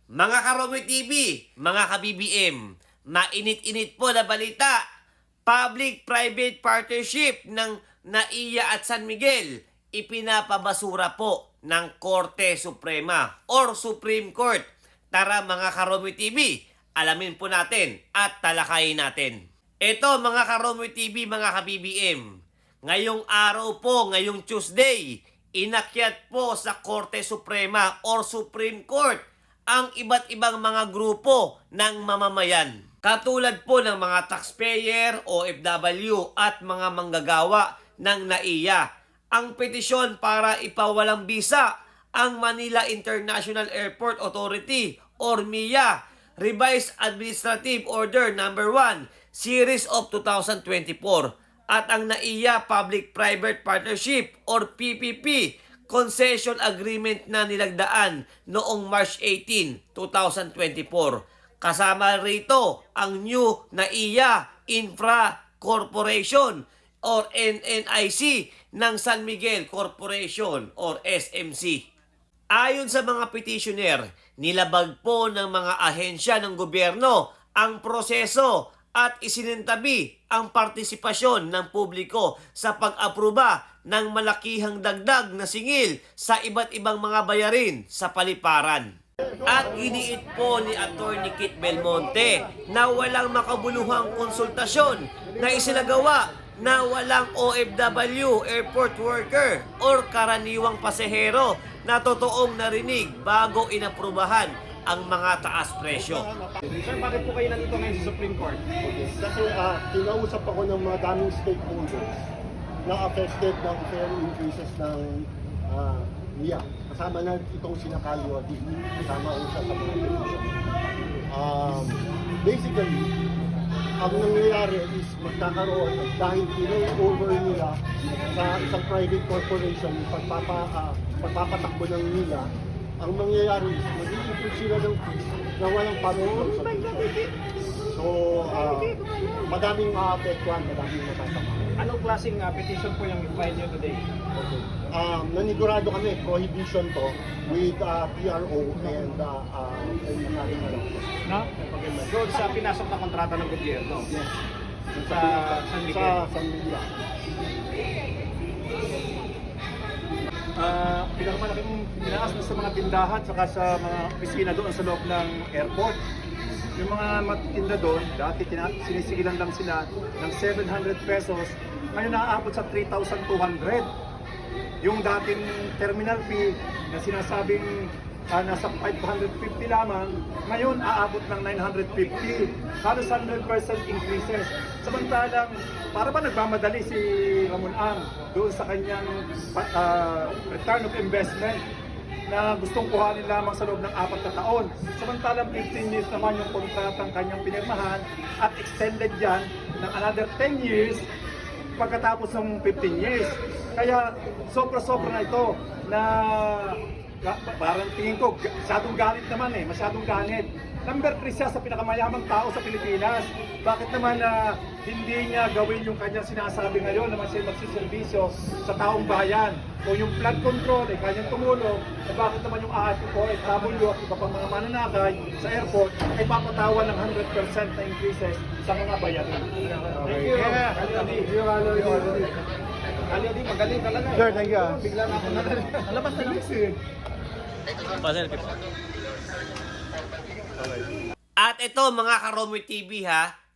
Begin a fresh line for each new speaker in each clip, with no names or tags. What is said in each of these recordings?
Mga Karomi TV, mga ka-BBM, mainit-init po na balita. Public-private partnership ng NAIA at San Miguel ipinapabasura po ng Korte Suprema or Supreme Court. Tara mga Karomi TV, alamin po natin at talakayin natin. Ito mga Karomi TV, mga ka-BBM, ngayong araw po, ngayong Tuesday, inakyat po sa Korte Suprema or Supreme Court ang iba't ibang mga grupo ng mamamayan. Katulad po ng mga taxpayer, OFW at mga manggagawa ng NAIA. Ang petisyon para ipawalang bisa ang Manila International Airport Authority or MIA Revised Administrative Order No. 1 Series of 2024 at ang NAIA Public-Private Partnership or PPP Concession Agreement na nilagdaan noong March 18, 2024. Kasama rito ang new NAIA Infra Corporation or NNIC ng San Miguel Corporation or SMC. Ayon sa mga petitioner, nilabag po ng mga ahensya ng gobyerno ang proseso at isinintabi ang partisipasyon ng publiko sa pag-aproba ng malakihang dagdag na singil sa iba't ibang mga bayarin sa paliparan. At giniit po ni Atty. Kit Belmonte na walang makabuluhang konsultasyon na isinagawa na walang OFW, airport worker or karaniwang pasahero na totoong narinig bago inaprubahan ang mga taas presyo.
Sir, bakit po kayo nandito ngayon sa Supreme Court?
Okay. Kasi kinausap ako ng mga daming stakeholders na affected ng fare increases ng MIA. Kasama na itong sinakalyo din. Kasama ko siya sa mga petition. Basically, ang nangyayari is magkakaroon dahil over nila sa isang private corporation pagpapatakbo ng nila. Ang mangyayari is mag-i-improve sila ng fees na walang panunod sa petition. So, madaming maapektuhan, madaming matatama.
Anong klaseng petition po yung file nyo today?
Okay. Nanigurado kami, prohibition to with PRO and maraming alam.
No? Doon sa pinasok na kontrata ng gobyerno?
Yes.
Sa San Miguel?
Sa San Miguel.
Pinakamalaking tinaas na sa mga tindahan saka sa mga opisina doon sa loob ng airport. Yung mga magtinda doon, dati sinisigilan lang sila ng 700 pesos, ngayon naaabot sa 3,200. Yung dating terminal fee na sinasabing nasa 550 lamang, ngayon aabot ng 950. Halos 100% increases. Samantalang, para ba nagmamadali si Ramon Ang doon sa kanyang return of investment na gustong kuhanin lamang sa loob ng 4 na taon. Samantalang 15 years naman yung kontratang kanyang pinirmahan at extended yan ng another 10 years pagkatapos ng 15 years. Kaya sobra-sobra na ito na parang tingin ko, masyadong galit naman masyadong ganit. Number 3 siya sa pinakamayamang tao sa Pilipinas. Bakit naman hindi niya gawin yung kanyang sinasabi ngayon naman siya magsiservisyo sa taong bayan? O yung flood control, kanyang tumulong, bakit naman yung OFW at iba pang mga mananakay sa airport ay papatawan ng 100% na increases sa mga bayarin? Thank you. Ali, magaling talaga.
Sir, thank you.
Bigla na ako nalabas na lang.
At ito mga Karomi TV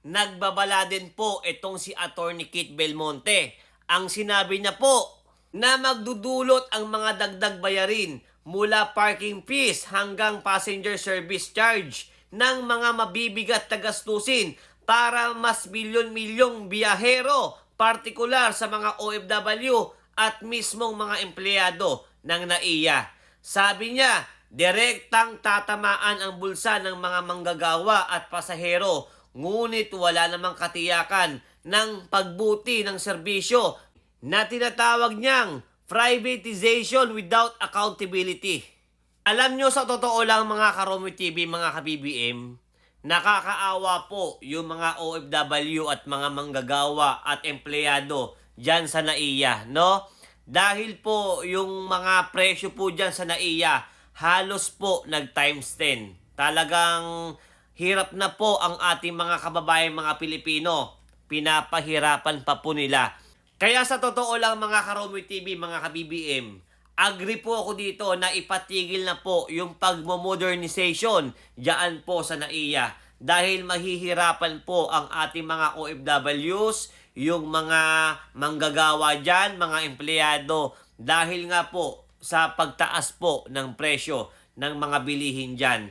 nagbabala din po itong si Atty. Kit Belmonte. Ang sinabi niya po na magdudulot ang mga dagdag bayarin mula parking fees hanggang passenger service charge ng mga mabibigat na gastusin para mas milyon-milyong biyahero, partikular sa mga OFW at mismong mga empleyado ng NAIA. Sabi niya, direktang tatamaan ang bulsa ng mga manggagawa at pasahero, ngunit wala namang katiyakan ng pagbuti ng serbisyo na tinatawag niyang privatization without accountability. Alam nyo, sa totoo lang mga Karomi TV, mga ka-BBM, nakakaawa po yung mga OFW at mga manggagawa at empleyado dyan sa NAIA, no? Dahil po yung mga presyo po dyan sa NAIA halos po nag times 10. Talagang hirap na po ang ating mga kababayan mga Pilipino. Pinapahirapan pa po nila. Kaya sa totoo lang mga Karomi TV, mga ka-BBM, agree po ako dito na ipatigil na po yung pagmomodernization diyan po sa NAIA. Dahil mahihirapan po ang ating mga OFWs, yung mga manggagawa dyan, mga empleyado. Dahil nga po sa pagtaas po ng presyo ng mga bilihin dyan.